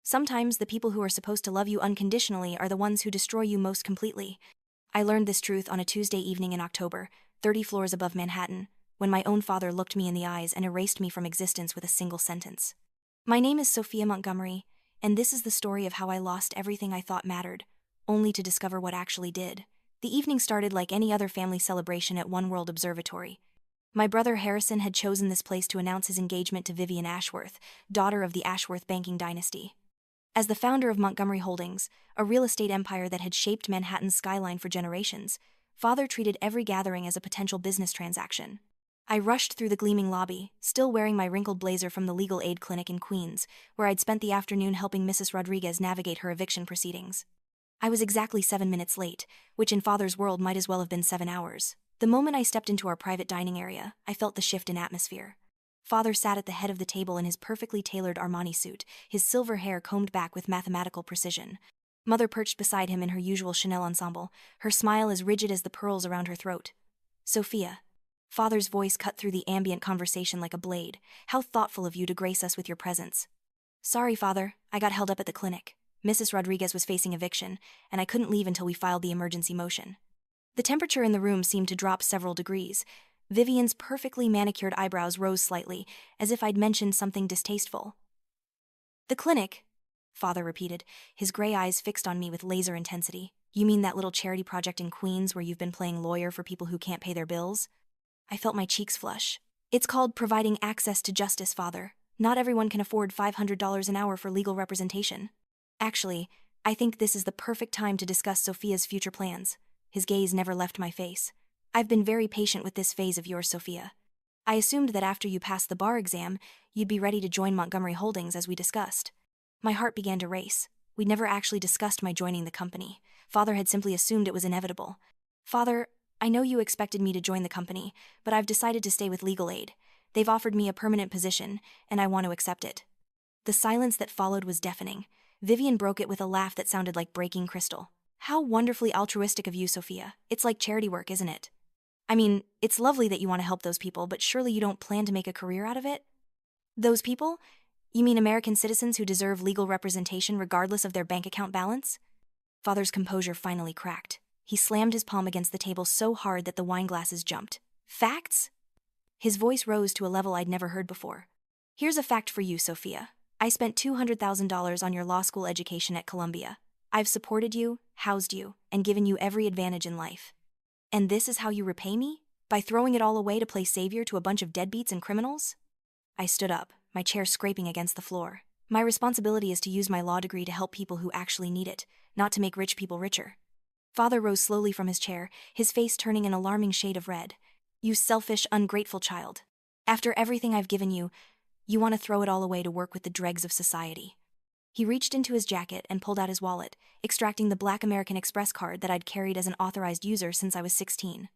Sometimes the people who are supposed to love you unconditionally are the ones who destroy you most completely. I learned this truth on a Tuesday evening in October, 30 floors above Manhattan, when my own father looked me in the eyes and erased me from existence with a single sentence. My name is Sophia Montgomery, and this is the story of how I lost everything I thought mattered, only to discover what actually did. The evening started like any other family celebration at One World Observatory. My brother Harrison had chosen this place to announce his engagement to Vivian Ashworth, daughter of the Ashworth banking dynasty. As the founder of Montgomery Holdings, a real estate empire that had shaped Manhattan's skyline for generations, Father treated every gathering as a potential business transaction. I rushed through the gleaming lobby, still wearing my wrinkled blazer from the legal aid clinic in Queens, where I'd spent the afternoon helping Mrs. Rodriguez navigate her eviction proceedings. I was exactly 7 minutes late, which in Father's world might as well have been 7 hours. The moment I stepped into our private dining area, I felt the shift in atmosphere. Father sat at the head of the table in his perfectly tailored Armani suit, his silver hair combed back with mathematical precision. Mother perched beside him in her usual Chanel ensemble, her smile as rigid as the pearls around her throat. Sophia. Father's voice cut through the ambient conversation like a blade. How thoughtful of you to grace us with your presence. Sorry, Father, I got held up at the clinic. Mrs. Rodriguez was facing eviction, and I couldn't leave until we filed the emergency motion. The temperature in the room seemed to drop several degrees. Vivian's perfectly manicured eyebrows rose slightly, as if I'd mentioned something distasteful. The clinic, Father repeated, his gray eyes fixed on me with laser intensity. You mean that little charity project in Queens where you've been playing lawyer for people who can't pay their bills? I felt my cheeks flush. It's called providing access to justice, Father. Not everyone can afford $500 an hour for legal representation. Actually, I think this is the perfect time to discuss Sophia's future plans. His gaze never left my face. I've been very patient with this phase of yours, Sophia. I assumed that after you passed the bar exam, you'd be ready to join Montgomery Holdings as we discussed. My heart began to race. We'd never actually discussed my joining the company. Father had simply assumed it was inevitable. Father, I know you expected me to join the company, but I've decided to stay with legal aid. They've offered me a permanent position, and I want to accept it. The silence that followed was deafening. Vivian broke it with a laugh that sounded like breaking crystal. How wonderfully altruistic of you, Sophia. It's like charity work, isn't it? I mean, it's lovely that you want to help those people, but surely you don't plan to make a career out of it? Those people? You mean American citizens who deserve legal representation regardless of their bank account balance? Father's composure finally cracked. He slammed his palm against the table so hard that the wine glasses jumped. Facts? His voice rose to a level I'd never heard before. Here's a fact for you, Sophia. I spent $200,000 on your law school education at Columbia. I've supported you, housed you, and given you every advantage in life. And this is how you repay me? By throwing it all away to play savior to a bunch of deadbeats and criminals? I stood up, my chair scraping against the floor. My responsibility is to use my law degree to help people who actually need it, not to make rich people richer. Father rose slowly from his chair, his face turning an alarming shade of red. You selfish, ungrateful child. After everything I've given you, you want to throw it all away to work with the dregs of society. He reached into his jacket and pulled out his wallet, extracting the Black American Express card that I'd carried as an authorized user since I was 16.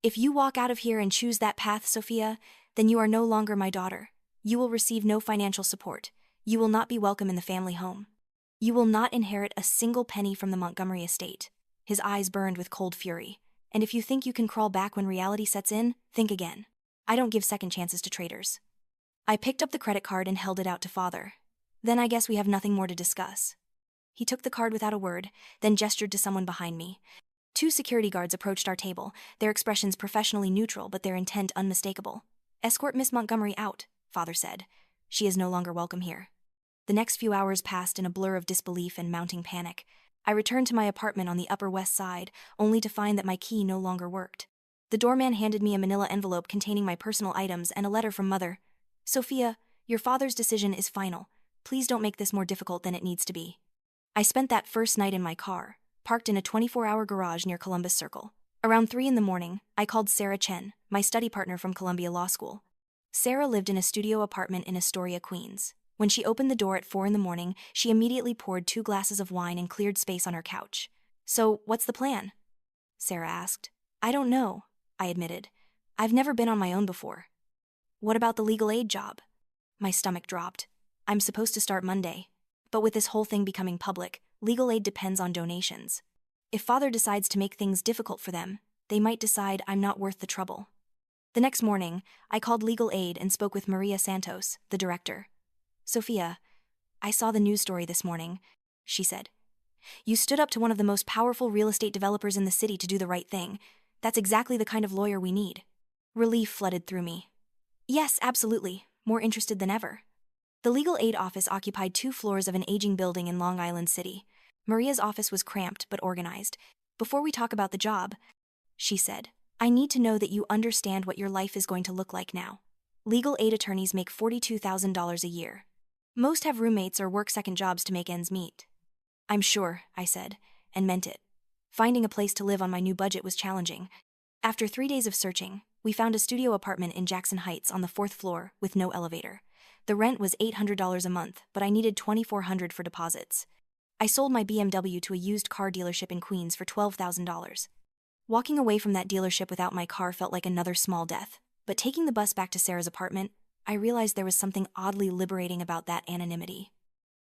If you walk out of here and choose that path, Sophia, then you are no longer my daughter. You will receive no financial support. You will not be welcome in the family home. You will not inherit a single penny from the Montgomery estate. His eyes burned with cold fury. And if you think you can crawl back when reality sets in, think again. I don't give second chances to traitors. I picked up the credit card and held it out to Father. Then I guess we have nothing more to discuss. He took the card without a word, then gestured to someone behind me. 2 security guards approached our table, their expressions professionally neutral but their intent unmistakable. Escort Miss Montgomery out, Father said. She is no longer welcome here. The next few hours passed in a blur of disbelief and mounting panic. I returned to my apartment on the Upper West Side, only to find that my key no longer worked. The doorman handed me a manila envelope containing my personal items and a letter from Mother. Sophia, your father's decision is final. Please don't make this more difficult than it needs to be. I spent that first night in my car, parked in a 24-hour garage near Columbus Circle. Around 3 a.m, I called Sarah Chen, my study partner from Columbia Law School. Sarah lived in a studio apartment in Astoria, Queens. When she opened the door at 4 a.m, she immediately poured 2 glasses of wine and cleared space on her couch. So, what's the plan? Sarah asked. I don't know, I admitted. I've never been on my own before. What about the legal aid job? My stomach dropped. I'm supposed to start Monday. But with this whole thing becoming public, legal aid depends on donations. If Father decides to make things difficult for them, they might decide I'm not worth the trouble. The next morning, I called legal aid and spoke with Maria Santos, the director. Sophia, I saw the news story this morning, she said. You stood up to one of the most powerful real estate developers in the city to do the right thing. That's exactly the kind of lawyer we need. Relief flooded through me. Yes, absolutely, more interested than ever. The legal aid office occupied 2 floors of an aging building in Long Island City. Maria's office was cramped but organized. Before we talk about the job, she said, I need to know that you understand what your life is going to look like now. Legal aid attorneys make $42,000 a year. Most have roommates or work second jobs to make ends meet. I'm sure, I said, and meant it. Finding a place to live on my new budget was challenging. After 3 days of searching, we found a studio apartment in Jackson Heights on the 4th floor with no elevator. The rent was $800 a month, but I needed $2,400 for deposits. I sold my BMW to a used car dealership in Queens for $12,000. Walking away from that dealership without my car felt like another small death, but taking the bus back to Sarah's apartment, I realized there was something oddly liberating about that anonymity.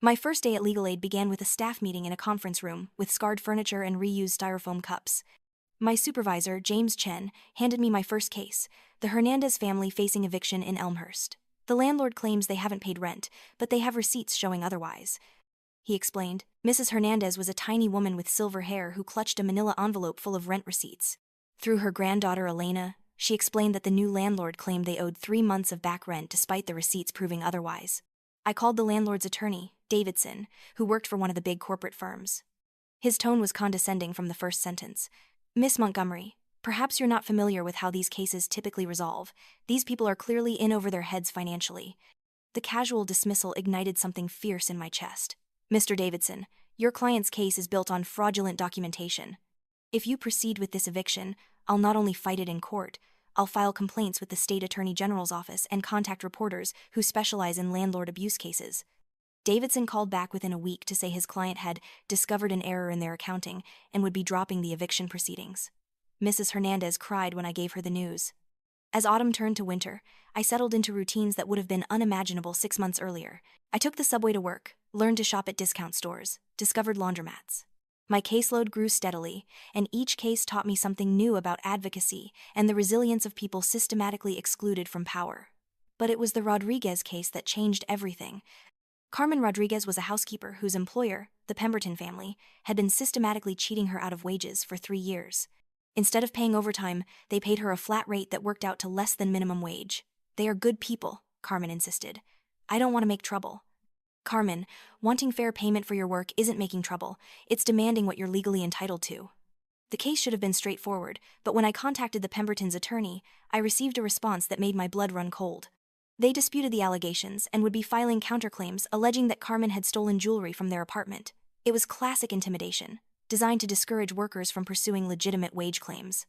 My first day at Legal Aid began with a staff meeting in a conference room with scarred furniture and reused styrofoam cups. My supervisor, James Chen, handed me my first case, the Hernandez family facing eviction in Elmhurst. The landlord claims they haven't paid rent, but they have receipts showing otherwise. He explained, Mrs. Hernandez was a tiny woman with silver hair who clutched a manila envelope full of rent receipts. Through her granddaughter Elena, she explained that the new landlord claimed they owed 3 months of back rent despite the receipts proving otherwise. I called the landlord's attorney, Davidson, who worked for one of the big corporate firms. His tone was condescending from the first sentence. Miss Montgomery, perhaps you're not familiar with how these cases typically resolve. These people are clearly in over their heads financially. The casual dismissal ignited something fierce in my chest. Mr. Davidson, your client's case is built on fraudulent documentation. If you proceed with this eviction, I'll not only fight it in court, I'll file complaints with the State Attorney General's office and contact reporters who specialize in landlord abuse cases. Davidson called back within a week to say his client had discovered an error in their accounting and would be dropping the eviction proceedings. Mrs. Hernandez cried when I gave her the news. As autumn turned to winter, I settled into routines that would have been unimaginable 6 months earlier. I took the subway to work, learned to shop at discount stores, discovered laundromats. My caseload grew steadily, and each case taught me something new about advocacy and the resilience of people systematically excluded from power. But it was the Rodriguez case that changed everything. Carmen Rodriguez was a housekeeper whose employer, the Pemberton family, had been systematically cheating her out of wages for 3 years. Instead of paying overtime, they paid her a flat rate that worked out to less than minimum wage. They are good people, Carmen insisted. I don't want to make trouble. Carmen, wanting fair payment for your work isn't making trouble, it's demanding what you're legally entitled to. The case should have been straightforward, but when I contacted the Pemberton's attorney, I received a response that made my blood run cold. They disputed the allegations and would be filing counterclaims alleging that Carmen had stolen jewelry from their apartment. It was classic intimidation, designed to discourage workers from pursuing legitimate wage claims.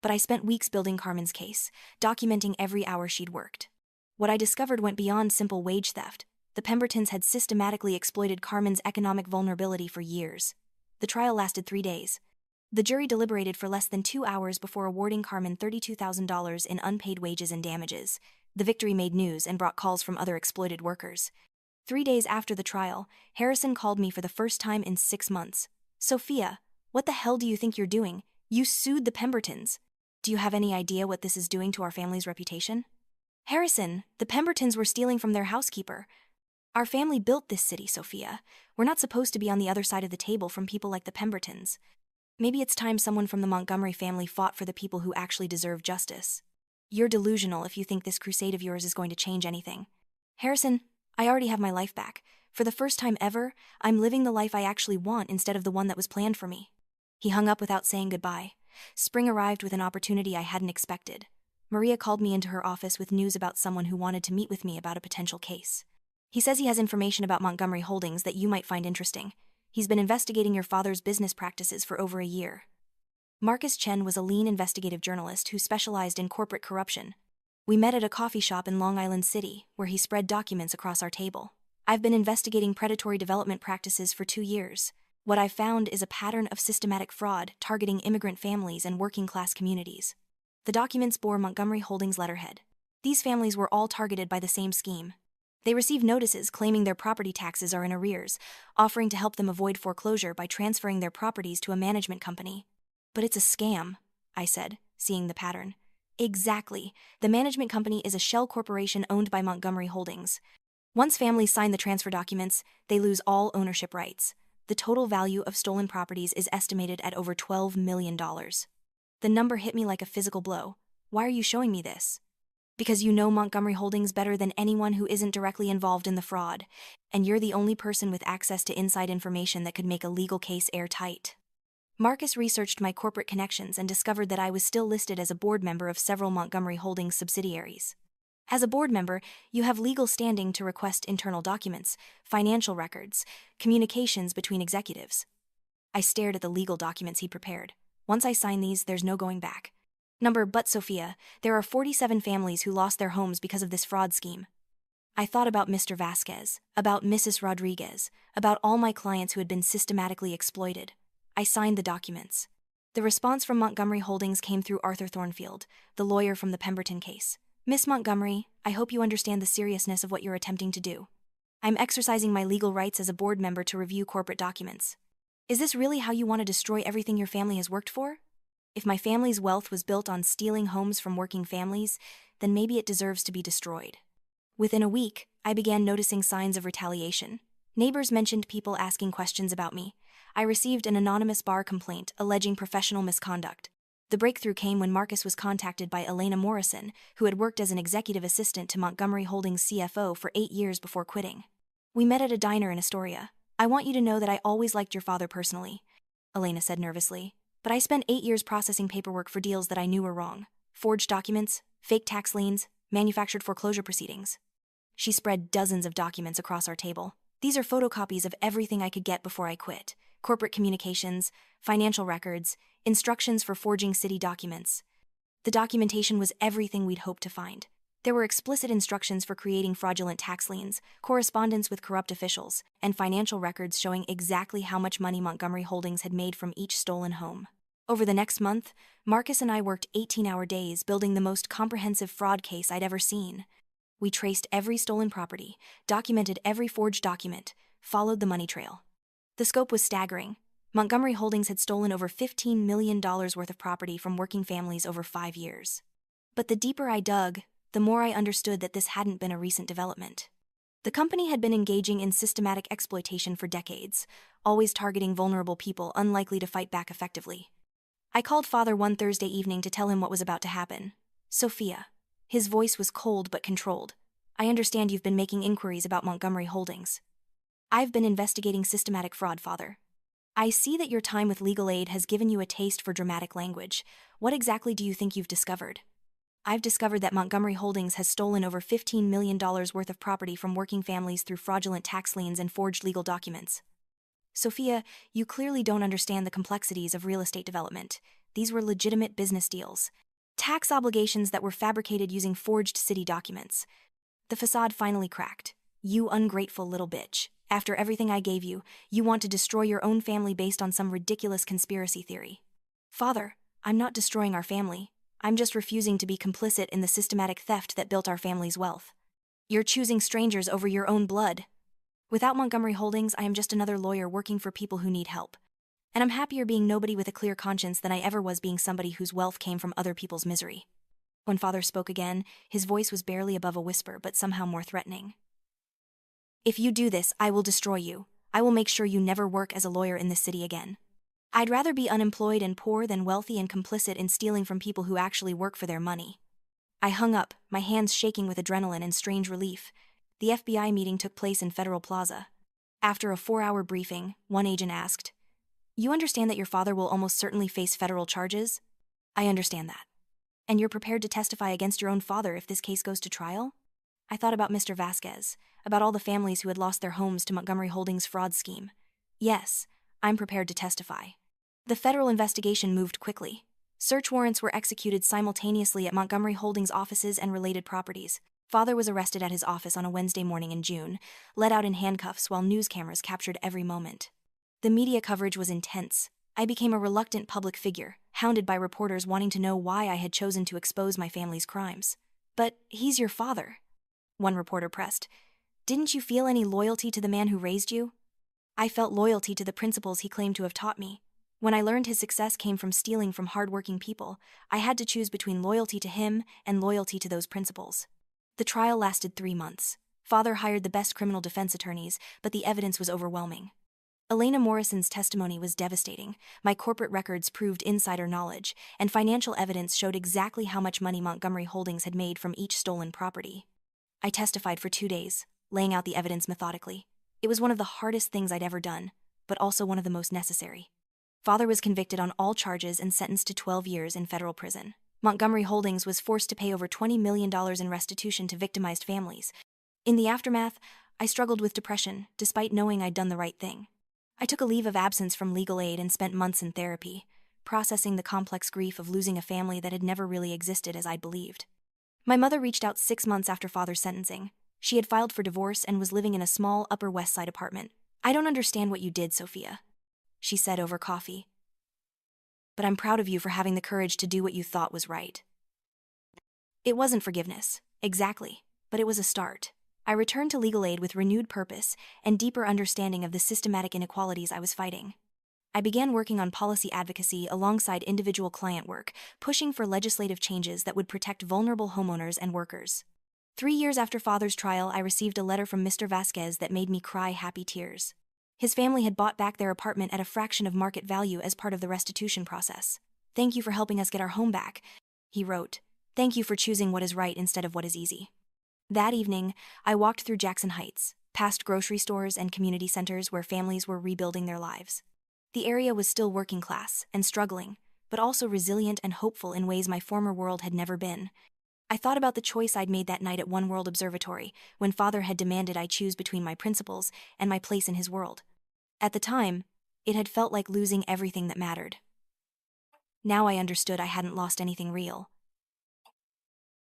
But I spent weeks building Carmen's case, documenting every hour she'd worked. What I discovered went beyond simple wage theft. The Pembertons had systematically exploited Carmen's economic vulnerability for years. The trial lasted 3 days. The jury deliberated for less than 2 hours before awarding Carmen $32,000 in unpaid wages and damages. The victory made news and brought calls from other exploited workers. 3 days after the trial, Harrison called me for the first time in 6 months. Sophia, what the hell do you think you're doing? You sued the Pembertons. Do you have any idea what this is doing to our family's reputation? Harrison, the Pembertons were stealing from their housekeeper. Our family built this city, Sophia. We're not supposed to be on the other side of the table from people like the Pembertons. Maybe it's time someone from the Montgomery family fought for the people who actually deserve justice. You're delusional if you think this crusade of yours is going to change anything. Harrison, I already have my life back. For the first time ever, I'm living the life I actually want instead of the one that was planned for me. He hung up without saying goodbye. Spring arrived with an opportunity I hadn't expected. Maria called me into her office with news about someone who wanted to meet with me about a potential case. He says he has information about Montgomery Holdings that you might find interesting. He's been investigating your father's business practices for over a year. Marcus Chen was a lean investigative journalist who specialized in corporate corruption. We met at a coffee shop in Long Island City, where he spread documents across our table. I've been investigating predatory development practices for 2 years. What I've found is a pattern of systematic fraud targeting immigrant families and working-class communities. The documents bore Montgomery Holdings letterhead. These families were all targeted by the same scheme. They receive notices claiming their property taxes are in arrears, offering to help them avoid foreclosure by transferring their properties to a management company. But it's a scam, I said, seeing the pattern. Exactly. The management company is a shell corporation owned by Montgomery Holdings. Once families sign the transfer documents, they lose all ownership rights. The total value of stolen properties is estimated at over $12 million. The number hit me like a physical blow. Why are you showing me this? Because you know Montgomery Holdings better than anyone who isn't directly involved in the fraud, and you're the only person with access to inside information that could make a legal case airtight. Marcus researched my corporate connections and discovered that I was still listed as a board member of several Montgomery Holdings subsidiaries. As a board member, you have legal standing to request internal documents, financial records, communications between executives. I stared at the legal documents he prepared. Once I sign these, there's no going back. But Sophia, there are 47 families who lost their homes because of this fraud scheme. I thought about Mr. Vasquez, about Mrs. Rodriguez, about all my clients who had been systematically exploited. I signed the documents. The response from Montgomery Holdings came through Arthur Thornfield, the lawyer from the Pemberton case. Miss Montgomery, I hope you understand the seriousness of what you're attempting to do. I'm exercising my legal rights as a board member to review corporate documents. Is this really how you want to destroy everything your family has worked for? If my family's wealth was built on stealing homes from working families, then maybe it deserves to be destroyed. Within a week, I began noticing signs of retaliation. Neighbors mentioned people asking questions about me. I received an anonymous bar complaint alleging professional misconduct. The breakthrough came when Marcus was contacted by Elena Morrison, who had worked as an executive assistant to Montgomery Holdings CFO for 8 years before quitting. We met at a diner in Astoria. I want you to know that I always liked your father personally, Elena said nervously. But I spent 8 years processing paperwork for deals that I knew were wrong. Forged documents, fake tax liens, manufactured foreclosure proceedings. She spread dozens of documents across our table. These are photocopies of everything I could get before I quit. Corporate communications, financial records, instructions for forging city documents. The documentation was everything we'd hoped to find. There were explicit instructions for creating fraudulent tax liens, correspondence with corrupt officials, and financial records showing exactly how much money Montgomery Holdings had made from each stolen home. Over the next month, Marcus and I worked 18-hour days building the most comprehensive fraud case I'd ever seen. We traced every stolen property, documented every forged document, followed the money trail. The scope was staggering. Montgomery Holdings had stolen over $15 million worth of property from working families over 5 years. But the deeper I dug, the more I understood that this hadn't been a recent development. The company had been engaging in systematic exploitation for decades, always targeting vulnerable people unlikely to fight back effectively. I called Father one Thursday evening to tell him what was about to happen. Sophia. His voice was cold but controlled. I understand you've been making inquiries about Montgomery Holdings. I've been investigating systematic fraud, Father. I see that your time with legal aid has given you a taste for dramatic language. What exactly do you think you've discovered? I've discovered that Montgomery Holdings has stolen over $15 million worth of property from working families through fraudulent tax liens and forged legal documents. Sophia, you clearly don't understand the complexities of real estate development. These were legitimate business deals. Tax obligations that were fabricated using forged city documents. The facade finally cracked. You ungrateful little bitch. After everything I gave you, you want to destroy your own family based on some ridiculous conspiracy theory. Father, I'm not destroying our family. I'm just refusing to be complicit in the systematic theft that built our family's wealth. You're choosing strangers over your own blood. Without Montgomery Holdings, I am just another lawyer working for people who need help. And I'm happier being nobody with a clear conscience than I ever was being somebody whose wealth came from other people's misery. When Father spoke again, his voice was barely above a whisper but somehow more threatening. If you do this, I will destroy you. I will make sure you never work as a lawyer in this city again. I'd rather be unemployed and poor than wealthy and complicit in stealing from people who actually work for their money. I hung up, my hands shaking with adrenaline and strange relief. The FBI meeting took place in Federal Plaza. After a 4-hour briefing, one agent asked, "You understand that your father will almost certainly face federal charges?" "I understand that." "And you're prepared to testify against your own father if this case goes to trial?" I thought about Mr. Vasquez, about all the families who had lost their homes to Montgomery Holdings' fraud scheme. Yes, I'm prepared to testify. The federal investigation moved quickly. Search warrants were executed simultaneously at Montgomery Holdings' offices and related properties. Father was arrested at his office on a Wednesday morning in June, led out in handcuffs while news cameras captured every moment. The media coverage was intense. I became a reluctant public figure, hounded by reporters wanting to know why I had chosen to expose my family's crimes. "But he's your father," one reporter pressed. "Didn't you feel any loyalty to the man who raised you?" I felt loyalty to the principles he claimed to have taught me. When I learned his success came from stealing from hardworking people, I had to choose between loyalty to him and loyalty to those principles. The trial lasted 3 months. Father hired the best criminal defense attorneys, but the evidence was overwhelming. Elena Morrison's testimony was devastating. My corporate records proved insider knowledge, and financial evidence showed exactly how much money Montgomery Holdings had made from each stolen property. I testified for 2 days, laying out the evidence methodically. It was one of the hardest things I'd ever done, but also one of the most necessary. Father was convicted on all charges and sentenced to 12 years in federal prison. Montgomery Holdings was forced to pay over $20 million in restitution to victimized families. In the aftermath, I struggled with depression, despite knowing I'd done the right thing. I took a leave of absence from legal aid and spent months in therapy, processing the complex grief of losing a family that had never really existed as I'd believed. My mother reached out 6 months after Father's sentencing. She had filed for divorce and was living in a small Upper West Side apartment. "I don't understand what you did, Sophia," she said over coffee. "But I'm proud of you for having the courage to do what you thought was right." It wasn't forgiveness, exactly, but it was a start. I returned to legal aid with renewed purpose and deeper understanding of the systematic inequalities I was fighting. I began working on policy advocacy alongside individual client work, pushing for legislative changes that would protect vulnerable homeowners and workers. 3 years after Father's trial, I received a letter from Mr. Vasquez that made me cry happy tears. His family had bought back their apartment at a fraction of market value as part of the restitution process. "Thank you for helping us get our home back," he wrote. "Thank you for choosing what is right instead of what is easy." That evening, I walked through Jackson Heights, past grocery stores and community centers where families were rebuilding their lives. The area was still working class and struggling, but also resilient and hopeful in ways my former world had never been. I thought about the choice I'd made that night at One World Observatory, when Father had demanded I choose between my principles and my place in his world. At the time, it had felt like losing everything that mattered. Now I understood I hadn't lost anything real.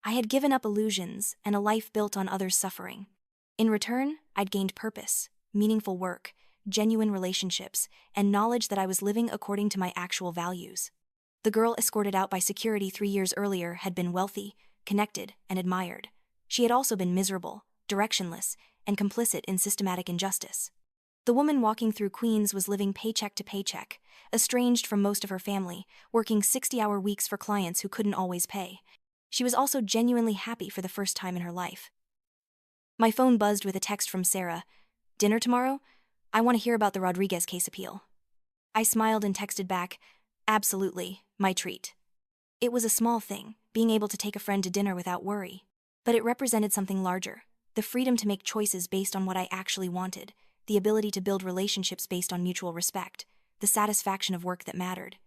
I had given up illusions and a life built on others' suffering. In return, I'd gained purpose, meaningful work, genuine relationships, and knowledge that I was living according to my actual values. The girl escorted out by security 3 years earlier had been wealthy, connected, and admired. She had also been miserable, directionless, and complicit in systematic injustice. The woman walking through Queens was living paycheck to paycheck, estranged from most of her family, working 60-hour weeks for clients who couldn't always pay. She was also genuinely happy for the first time in her life. My phone buzzed with a text from Sarah. "Dinner tomorrow? I want to hear about the Rodriguez case appeal." I smiled and texted back, "Absolutely, my treat." It was a small thing, being able to take a friend to dinner without worry. But it represented something larger, the freedom to make choices based on what I actually wanted, the ability to build relationships based on mutual respect, the satisfaction of work that mattered.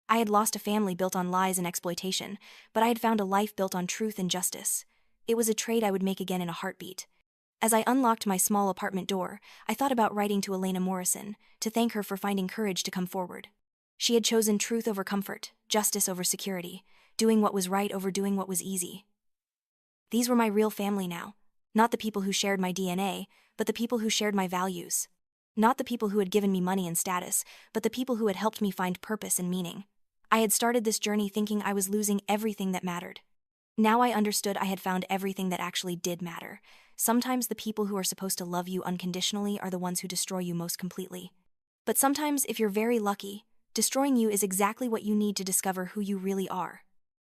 I had lost a family built on lies and exploitation, but I had found a life built on truth and justice. It was a trade I would make again in a heartbeat. As I unlocked my small apartment door, I thought about writing to Elena Morrison, to thank her for finding courage to come forward. She had chosen truth over comfort, justice over security, doing what was right over doing what was easy. These were my real family now, not the people who shared my DNA, but the people who shared my values. Not the people who had given me money and status, but the people who had helped me find purpose and meaning. I had started this journey thinking I was losing everything that mattered. Now I understood I had found everything that actually did matter. Sometimes the people who are supposed to love you unconditionally are the ones who destroy you most completely. But sometimes, if you're very lucky, destroying you is exactly what you need to discover who you really are.